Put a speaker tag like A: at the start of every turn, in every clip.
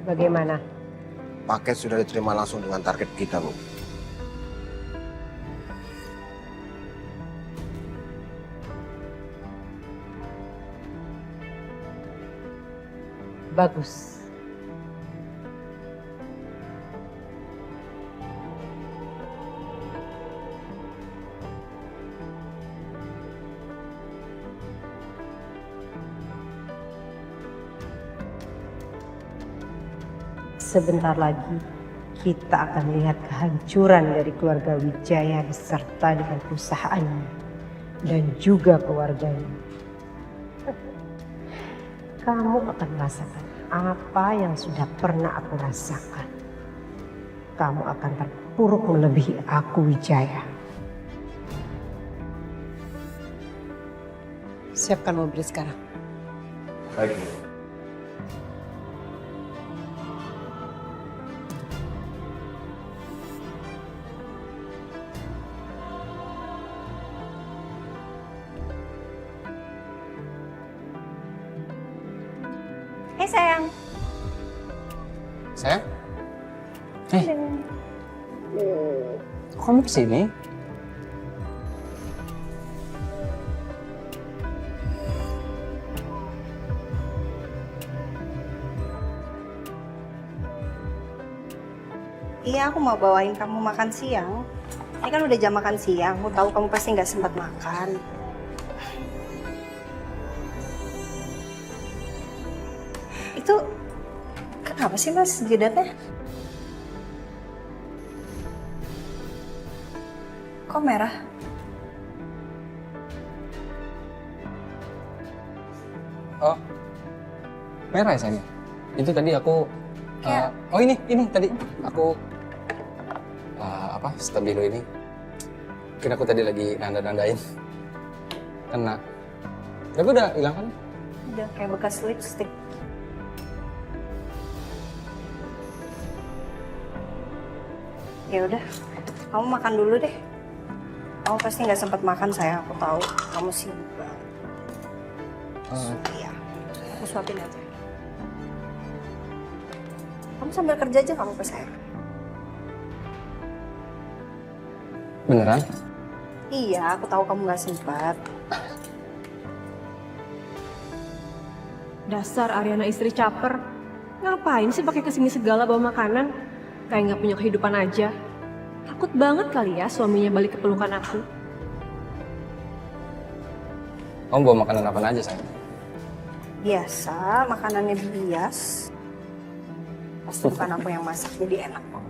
A: Bagaimana?
B: Paket sudah diterima langsung dengan target kita, Bu.
A: Bagus. Sebentar lagi kita akan lihat kehancuran dari keluarga Wijaya beserta dengan perusahaannya dan juga keluarganya. Kamu akan merasakan apa yang sudah pernah aku rasakan. Kamu akan terpuruk melebihi aku, Wijaya. Siapkan mobil sekarang.
B: Baik, Bu.
C: Hei sayang.
D: Sayang? Kok kamu kesini?
C: Iya, aku mau bawain kamu makan siang. Ini kan udah jam makan siang. Aku tahu kamu pasti nggak sempat makan. Itu kenapa sih Mas jidatnya? Kok merah?
D: Oh, merah ya sayang? Itu tadi aku...
C: Kayak-
D: oh ini tadi aku... stabilo ini. Mungkin aku tadi lagi nanda-nandain. Kena. Tapi udah hilang kan?
C: Udah kayak bekas lipstick. Ya udah, kamu makan dulu deh. Kamu pasti nggak sempat makan sayang. Aku tahu kamu sibuk banget. Iya, aku suapin aja. Kamu sambil kerja aja kamu ke saya.
D: Beneran?
C: Iya, aku tahu kamu nggak sempat.
E: Dasar Ariana istri caper. Ngapain sih pakai kesini segala bawa makanan? Kayak nggak punya kehidupan aja. Takut banget kali ya suaminya balik ke pelukan aku.
D: Kamu bawa makanan apa aja sayang?
C: Biasa, makanannya bias. Pasti bukan aku yang masak, jadi enak kok.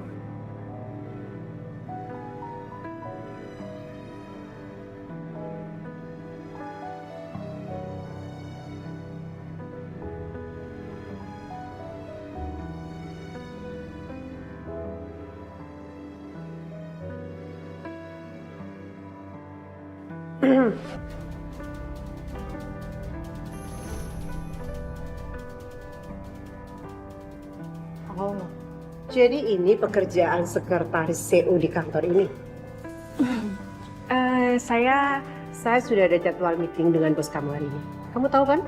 A: Oh, jadi ini pekerjaan sekretaris CO di kantor ini? Saya sudah ada jadwal meeting dengan bos kamu hari ini. Kamu tahu kan?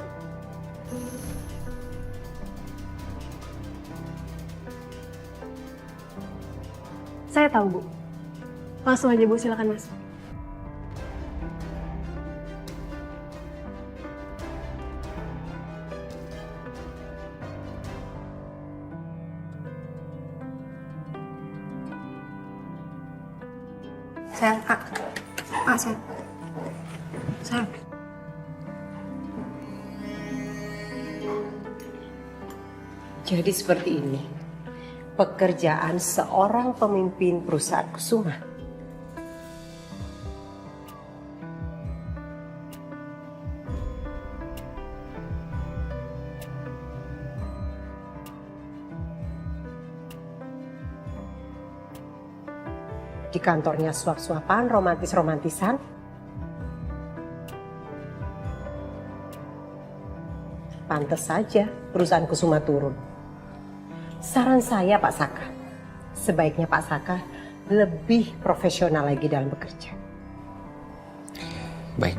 E: Saya tahu, Bu. Langsung aja, Bu. Silakan masuk.
C: Sayang, sayang. Sayang.
A: Jadi seperti ini pekerjaan seorang pemimpin perusahaan Kusuma. Di kantornya suap-suapan, romantis-romantisan. Pantes saja perusahaan Kusuma turun. Saran saya Pak Saka, sebaiknya Pak Saka lebih profesional lagi dalam bekerja.
D: Baik.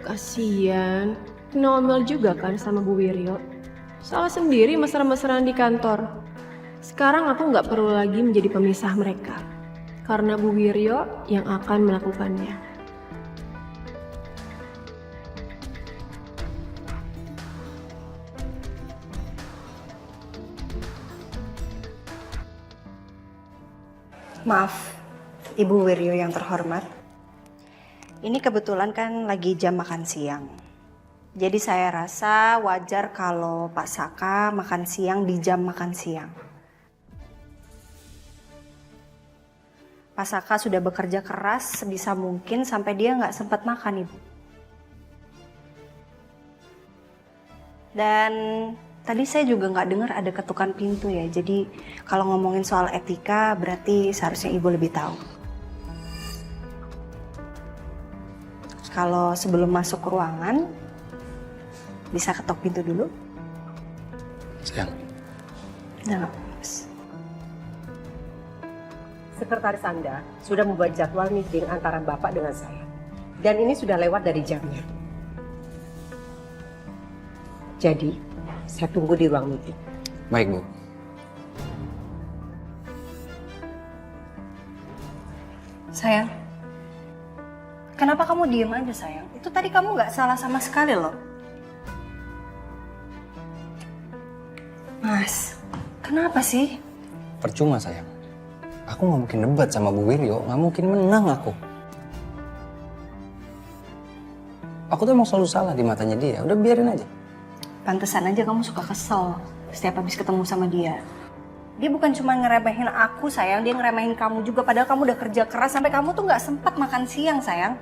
E: Kasian. Ngomel juga kan sama Bu Wiryo. Salah sendiri mesra-mesraan di kantor. Sekarang aku nggak perlu lagi menjadi pemisah mereka. Karena Bu Wiryo yang akan melakukannya.
C: Maaf, Ibu Wiryo yang terhormat. Ini kebetulan kan lagi jam makan siang. Jadi saya rasa wajar kalau Pak Saka makan siang di jam makan siang. Pak Saka sudah bekerja keras sebisa mungkin sampai dia nggak sempat makan, Ibu. Dan tadi saya juga nggak dengar ada ketukan pintu ya. Jadi kalau ngomongin soal etika berarti seharusnya Ibu lebih tahu. Kalau sebelum masuk ke ruangan, bisa ketok pintu dulu?
D: Sayang.
C: Nah,
A: Sekretaris Anda sudah membuat jadwal meeting antara Bapak dengan saya. Dan ini sudah lewat dari jamnya. Jadi, saya tunggu di ruang meeting.
D: Baik, Bu.
C: sayang. Kenapa kamu diem aja, sayang? Itu tadi kamu nggak salah sama sekali loh. Mas, kenapa sih?
D: Percuma, sayang. Aku nggak mungkin debat sama Bu Wiryo, nggak mungkin menang aku. Aku tuh emang selalu salah di matanya dia, udah biarin aja.
C: Pantesan aja kamu suka kesel setiap habis ketemu sama dia. Dia bukan cuma ngeremehin aku, sayang, dia ngeremehin kamu juga. Padahal kamu udah kerja keras sampai kamu tuh nggak sempat makan siang, sayang.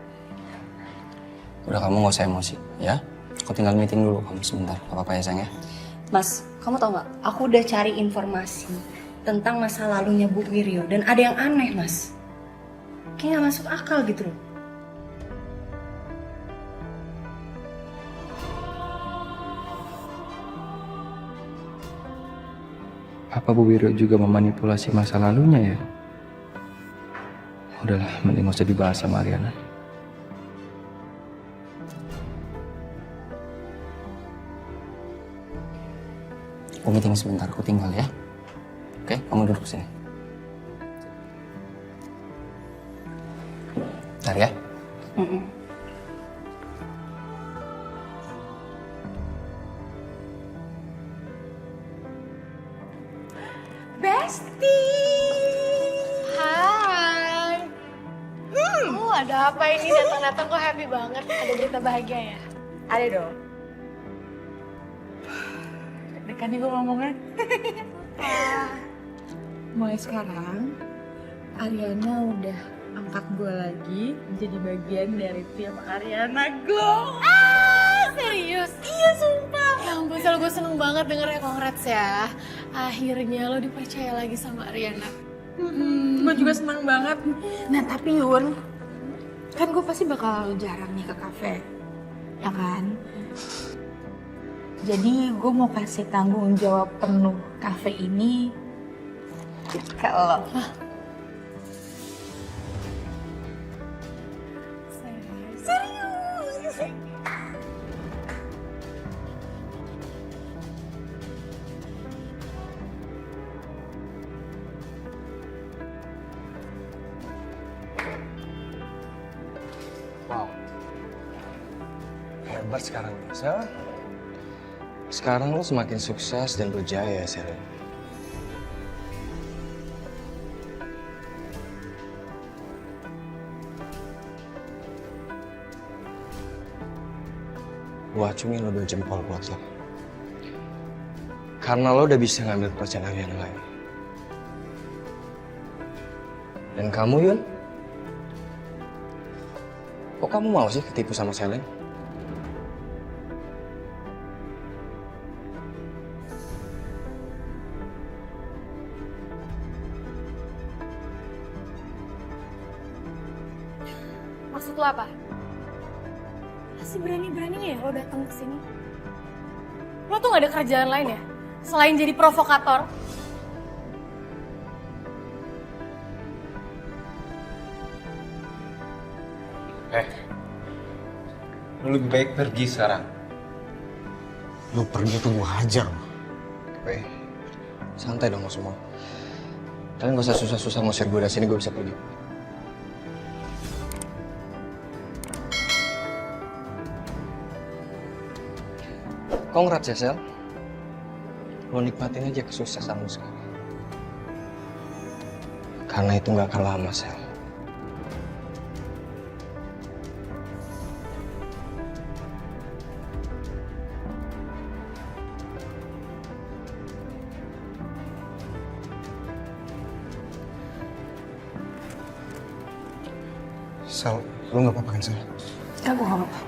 D: Udah, kamu nggak usah emosi, ya? Aku tinggal meeting dulu, kamu sebentar, gak apa-apa ya, sayang ya?
C: Mas, kamu tau nggak? Aku udah cari informasi tentang masa lalunya Bu Wiryo dan ada yang aneh, Mas. Kayak nggak masuk akal gitu loh.
D: Apa Bu Wiryo juga memanipulasi masa lalunya ya? Udahlah, mending gak usah dibahas sama Ariana. Aku meeting sebentar, aku tinggal ya. Oke, kamu duduk sini. Bentar ya.
F: Besti. Hai. Ada apa ini datang-datang kok happy banget? Ada berita bahagia ya?
G: Ada dong. Deg-degan nih gue ngomongnya. Mulai sekarang, Ariana udah angkat gue lagi jadi bagian dari tim Ariana Glow.
F: Serius? Iya sumpah. Ya ampun, selalu gue seneng banget dengernya, congrats ya. Akhirnya lo dipercaya lagi sama Ariana.
G: Gue juga senang banget. Nah tapi Yun, kan gue pasti bakal jarang nih ke kafe, ya kan? Jadi gue mau kasih tanggung jawab penuh kafe ini ke lo. Serius?
D: Wow. Hebat sekarang, Sel. Sekarang lo semakin sukses dan berjaya, Sel. Gua acungin lo 2 jempol buat lo. Karena lo udah bisa ngambil kepercayaan yang lain. Dan kamu, Yun? Kok kamu mau sih ketipu sama Selen?
F: Maksud lo apa? Masih berani-beraninya ya lo datang ke sini? Lo tuh gak ada kerjaan lain ya? Selain jadi provokator?
D: Lu lebih baik pergi sekarang.
B: Lu pergi tuh gue hajar.
D: Oke, santai dong lo semua. Kalian gak usah susah-susah ngusir gue dari sini, gue bisa pergi. Congrats ya, Sel. Lo nikmatin aja kesuksesan lo sekarang. Karena itu gak akan lama, Sel.
B: Sel, lu gak apa-apa kan, Sel?
C: Aku nggak apa-apa.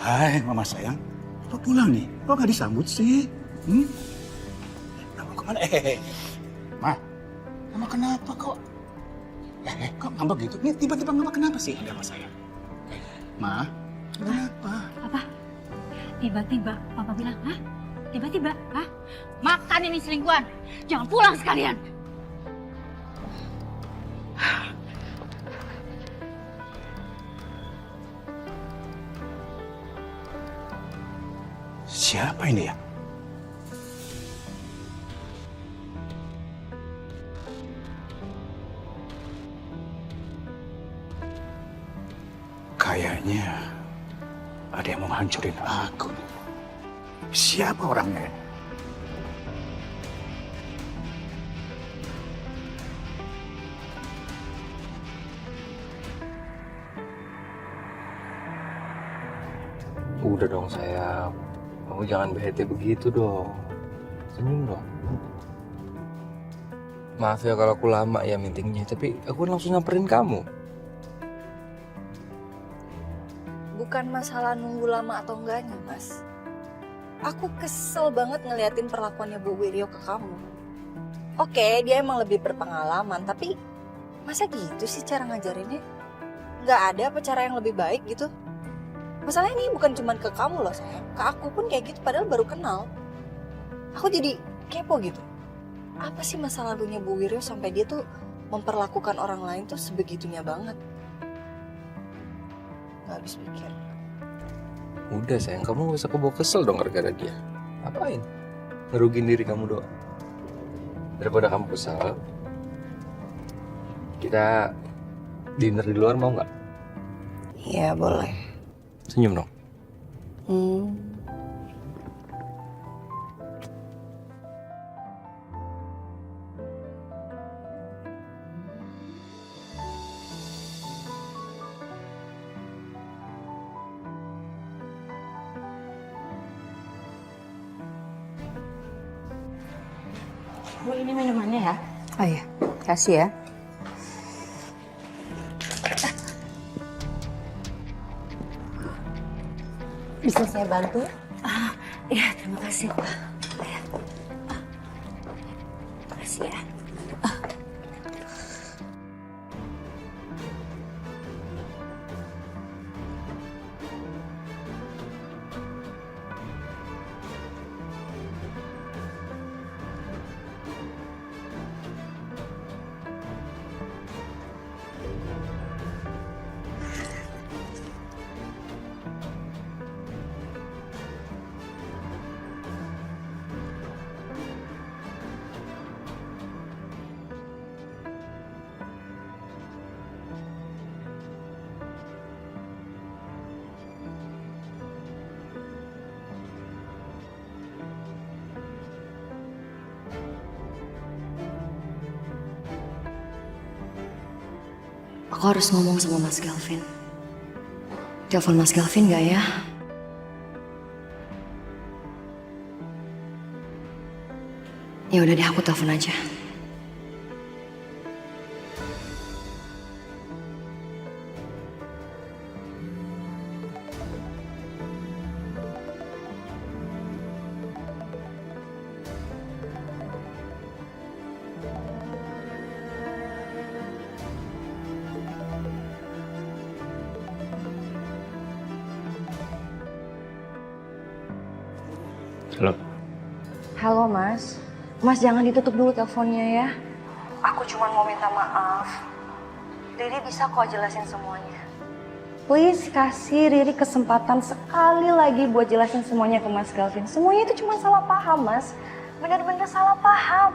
H: Hai, mama sayang. Kok pulang nih? Kok gak disambut sih? Kamu kemana? Ma. Mama kenapa kok? Kok ngambek gitu? Nih tiba-tiba ngambek kenapa sih? Ada apa sayang? Ma, kenapa?
I: Apa? Tiba-tiba Papa bilang, hah? Tiba-tiba, hah? Makan ini selingkuhan. Jangan pulang sekalian.
H: Siapa ini ya? Kayaknya ada yang mau hancurin aku. Siapa orangnya?
D: Udah dong, sayang. Kamu jangan bete begitu dong. Senyum dong. Maaf ya kalau aku lama ya meetingnya, tapi aku langsung nyamperin kamu.
C: Bukan masalah nunggu lama atau enggaknya, Mas. Aku kesel banget ngeliatin perlakuannya Bu Wiryo ke kamu. Oke, dia emang lebih berpengalaman, tapi masa gitu sih cara ngajarinnya? Nggak ada apa cara yang lebih baik gitu? Masalahnya ini bukan cuma ke kamu loh sayang, ke aku pun kayak gitu padahal baru kenal. Aku jadi kepo gitu. Apa sih masa lalunya Bu Wiryo sampai dia tuh memperlakukan orang lain tuh sebegitunya banget? Gak habis pikir.
D: Udah sayang, kamu gak usah kebawa kesel dong gara-gara dia. Apain? Ngerugiin diri kamu doang. Daripada kamu kesal, kita dinner di luar mau nggak?
C: Iya boleh.
D: Senyum dong.
I: Bu, ini minumannya ya.
C: Oh iya, kasih ya.
A: Bisa saya bantu?
I: Iya, terima kasih, Pak. Ya. Makasih ya.
C: Aku harus ngomong sama Mas Galvin. Telepon Mas Galvin gak ya? Ya udah deh, aku telepon aja.
D: Halo.
C: Halo Mas. Mas jangan ditutup dulu teleponnya ya. Aku cuma mau minta maaf. Riri bisa kok jelasin semuanya. Please kasih Riri kesempatan sekali lagi buat jelasin semuanya ke Mas Galvin. Semuanya itu cuma salah paham Mas. Bener-bener salah paham.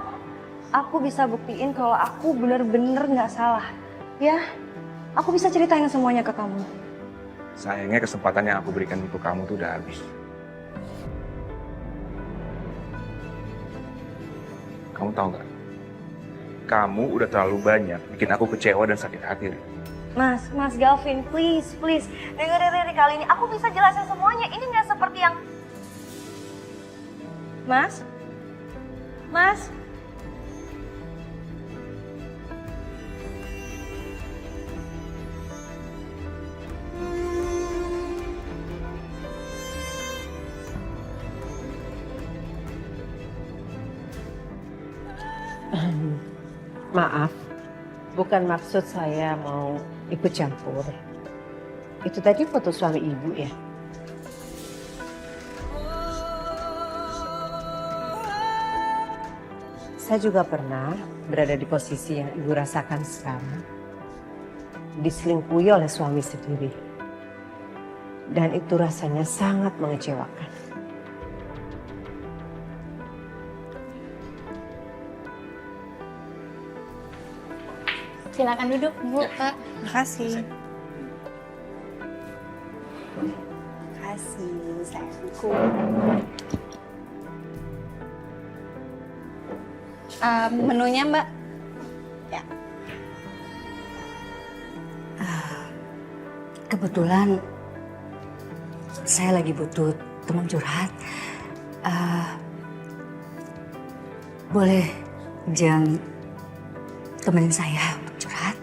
C: Aku bisa buktiin kalau aku bener-bener gak salah. Ya, aku bisa ceritain semuanya ke kamu.
J: Sayangnya kesempatan yang aku berikan untuk kamu tuh udah habis. Kamu tahu nggak? Kamu udah terlalu banyak bikin aku kecewa dan sakit hati.
C: Mas Galvin, please. Dengerin Riri kali ini. Aku bisa jelasin semuanya. Ini gak seperti yang... Mas?
A: Maaf, bukan maksud saya mau ikut campur. Itu tadi foto suami ibu ya? Saya juga pernah berada di posisi yang ibu rasakan sekarang. Diselingkuhi oleh suami sendiri. Dan itu rasanya sangat mengecewakan.
F: Silakan duduk, Bu. Kak.
C: Makasih. Makasih, sayangku. Menunya Mbak? Ya.
I: Kebetulan saya lagi butuh teman curhat. Boleh Jeng temenin saya untuk curhat?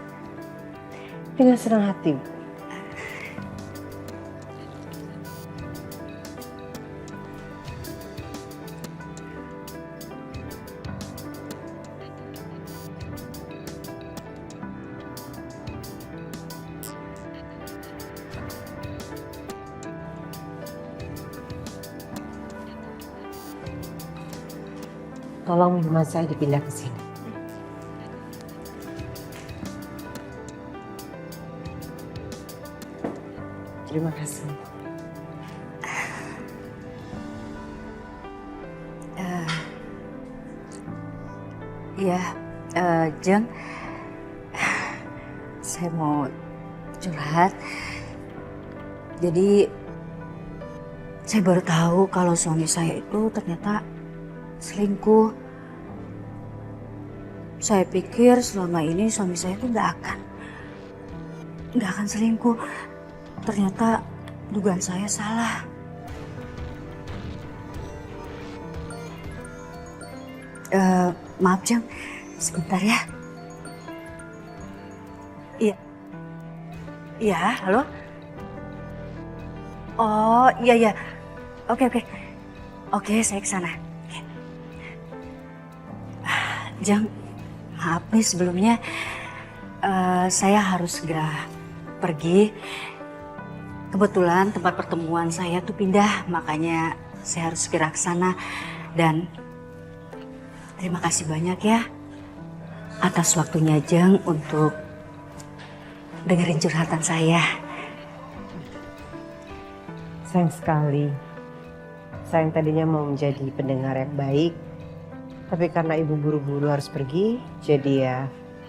A: Dengan senang hati. Tolong minuman saya dipindah ke sini. Terima kasih.
I: Jeng, saya mau curhat. Jadi, saya baru tahu kalau suami saya itu ternyata selingkuh. Saya pikir selama ini suami saya itu nggak akan selingkuh. Ternyata dugaan saya salah. Maaf Jeng, sebentar ya. Iya, halo? Oh, iya. Oke, saya ke sana. Jeng, maaf nih sebelumnya. Saya harus segera pergi. Kebetulan tempat pertemuan saya tuh pindah, makanya saya harus segera ke sana. Dan terima kasih banyak ya atas waktunya Jeng untuk dengerin curhatan saya.
A: Sayang sekali. Saya yang tadinya mau menjadi pendengar yang baik, tapi karena ibu buru-buru harus pergi, jadi ya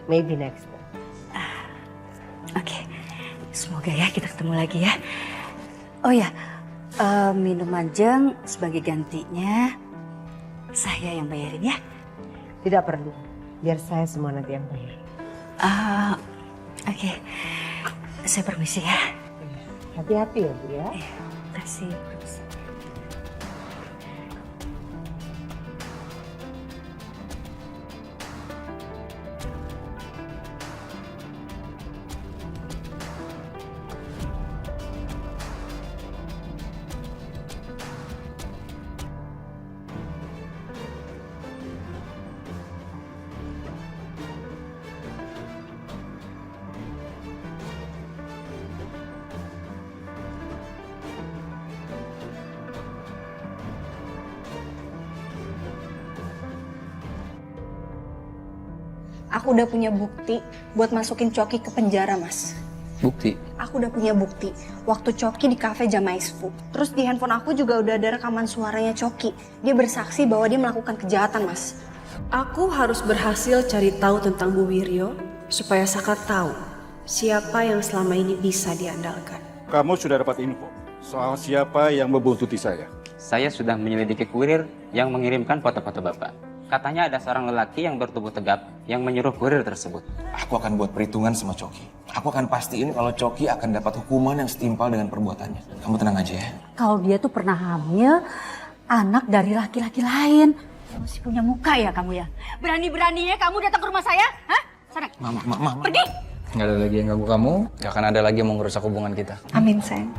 A: maybe next time.
I: Oke, semoga ya kita ketemu lagi ya. Oh ya, minuman Jeng sebagai gantinya saya yang bayarin ya.
A: Tidak perlu, biar saya semua nanti yang bayar.
I: Oke. Saya permisi ya.
A: Hati-hati ya Bu ya.
I: Terima kasih.
C: Aku udah punya bukti buat masukin Coki ke penjara, Mas.
D: Bukti?
C: Aku udah punya bukti. Waktu Coki di kafe Jamaisfu. Terus di handphone aku juga udah ada rekaman suaranya Coki. Dia bersaksi bahwa dia melakukan kejahatan, Mas.
E: Aku harus berhasil cari tahu tentang Bu Wiryo supaya Saka tahu siapa yang selama ini bisa diandalkan.
H: Kamu sudah dapat info soal siapa yang membuntuti saya?
K: Saya sudah menyelidiki kurir yang mengirimkan foto-foto Bapak. Katanya ada seorang lelaki yang bertubuh tegap yang menyuruh kurir tersebut.
B: Aku akan buat perhitungan sama Coki. Aku akan pastiin kalau Coki akan dapat hukuman yang setimpal dengan perbuatannya. Kamu tenang aja ya.
I: Kalau dia tuh pernah hamil anak dari laki-laki lain. Masih punya muka ya kamu ya? Berani-beraninya kamu datang ke rumah saya? Hah? Sana.
B: Mama.
I: Pergi!
D: Nggak ada lagi yang ganggu kamu, nggak akan ada lagi yang mau ngerusak hubungan kita.
C: Amin, sayang.